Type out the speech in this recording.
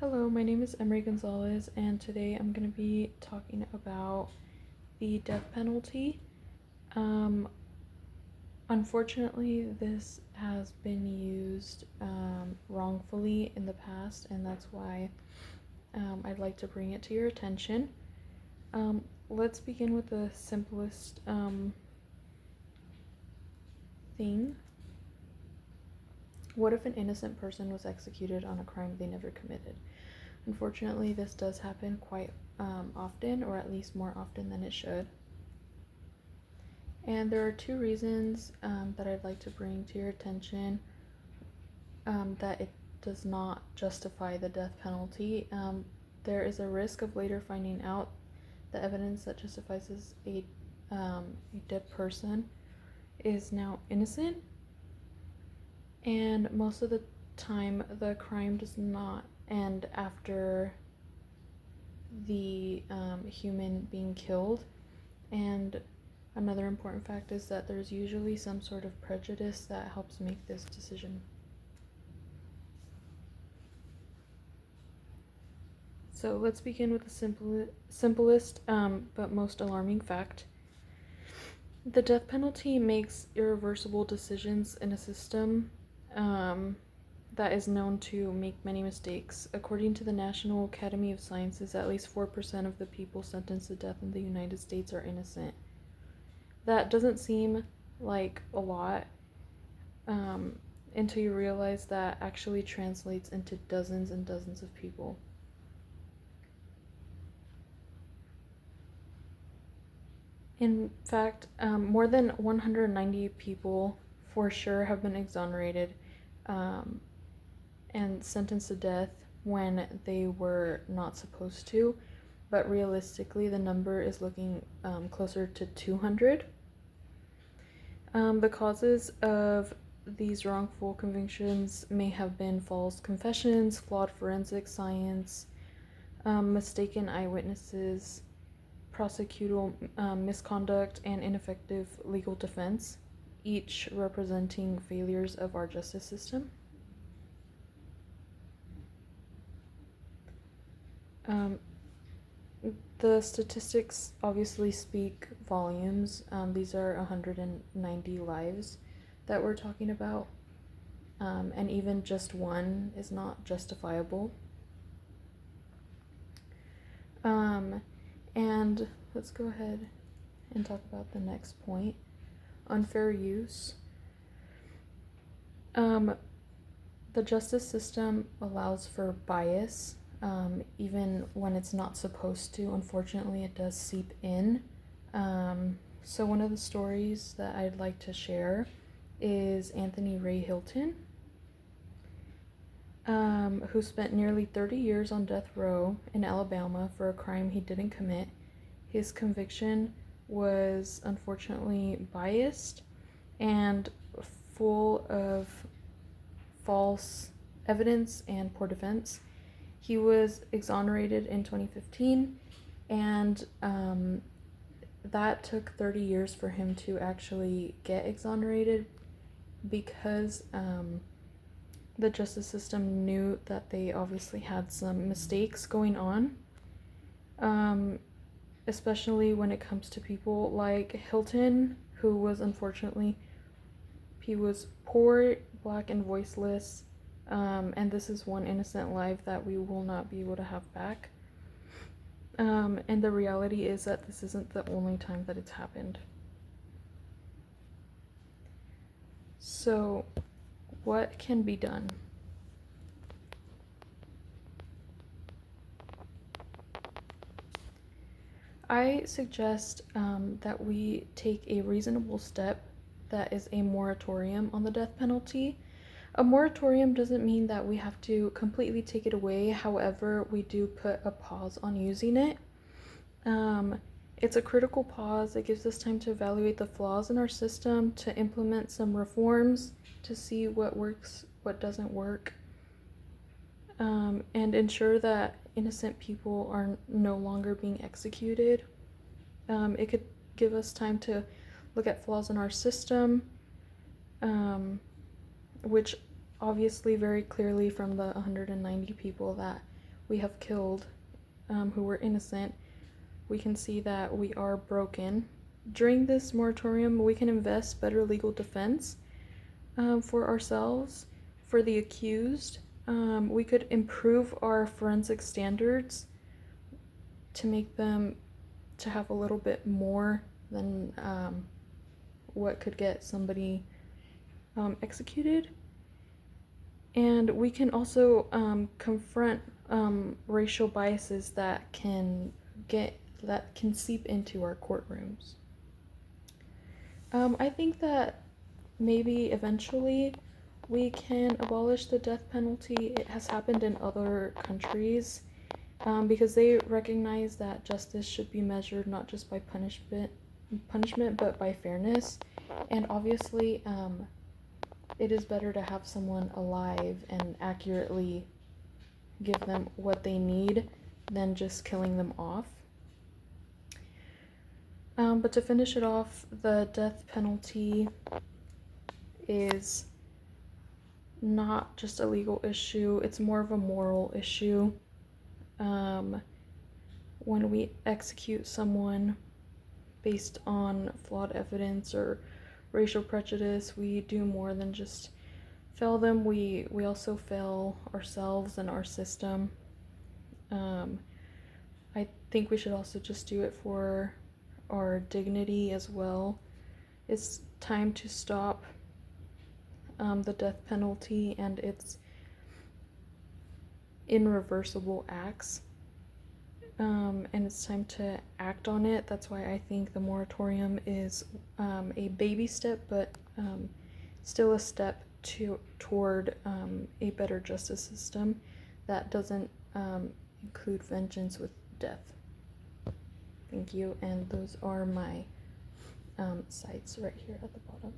Hello, my name is Emery Gonzalez, and today I'm going to be talking about the death penalty. Um, Unfortunately, this has been used wrongfully in the past, and that's why I'd like to bring it to your attention. Let's begin with the simplest thing. What if an innocent person was executed on a crime they never committed? Unfortunately, this does happen quite often, or at least more often than it should. And there are two reasons that I'd like to bring to your attention that it does not justify the death penalty. There is a risk of later finding out the evidence that justifies a dead person is now innocent, and most of the time the crime does not end after the human being killed. And another important fact is that there's usually some sort of prejudice that helps make this decision. So let's begin with the simplest but most alarming fact. The death penalty makes irreversible decisions in a system that is known to make many mistakes. According to the National Academy of Sciences, at least 4% of the people sentenced to death in the United States are innocent. That doesn't seem like a lot until you realize that actually translates into dozens and dozens of people. In fact, more than 190 people for sure have been exonerated and sentenced to death when they were not supposed to, but realistically, the number is looking closer to 200. The causes of these wrongful convictions may have been false confessions, flawed forensic science, mistaken eyewitnesses, prosecutorial misconduct, and ineffective legal defense, each representing failures of our justice system. The statistics obviously speak volumes. These are 190 lives that we're talking about, and even just one is not justifiable. And let's go ahead and talk about the next point, unfair use. The justice system allows for bias, even when it's not supposed to. Unfortunately, it does seep in. So one of the stories that I'd like to share is Anthony Ray Hilton, who spent nearly 30 years on death row in Alabama for a crime he didn't commit. His conviction was unfortunately biased and full of false evidence and poor defense. He was exonerated in 2015, and that took 30 years for him to actually get exonerated because the justice system knew that they obviously had some mistakes going on, especially when it comes to people like Hilton, who was unfortunately, he was poor, black, and voiceless, and this is one innocent life that we will not be able to have back. And the reality is that this isn't the only time that it's happened. So, what can be done? I suggest that we take a reasonable step that is a moratorium on the death penalty. A moratorium doesn't mean that we have to completely take it away. However, we do put a pause on using it. It's a critical pause. It gives us time to evaluate the flaws in our system, to implement some reforms, to see what works, what doesn't work, and ensure that innocent people are no longer being executed. It could give us time to look at flaws in our system, which obviously very clearly from the 190 people that we have killed who were innocent, we can see that we are broken. During this moratorium, we can invest better legal defense for ourselves, for the accused. We could improve our forensic standards to make them to have a little bit more than what could get somebody executed. And we can also confront racial biases that can seep into our courtrooms. I think that maybe eventually we can abolish the death penalty. It has happened in other countries because they recognize that justice should be measured not just by punishment but by fairness. And obviously, it is better to have someone alive and accurately give them what they need than just killing them off. But to finish it off, the death penalty is not just a legal issue, it's more of a moral issue. When we execute someone based on flawed evidence or racial prejudice, we do more than just fail them. We also fail ourselves and our system. I think we should also just do it for our dignity as well. It's time to stop the death penalty and its irreversible acts. And it's time to act on it. That's why I think the moratorium is a baby step, but still a step toward a better justice system that doesn't include vengeance with death. Thank you, and those are my sites right here at the bottom.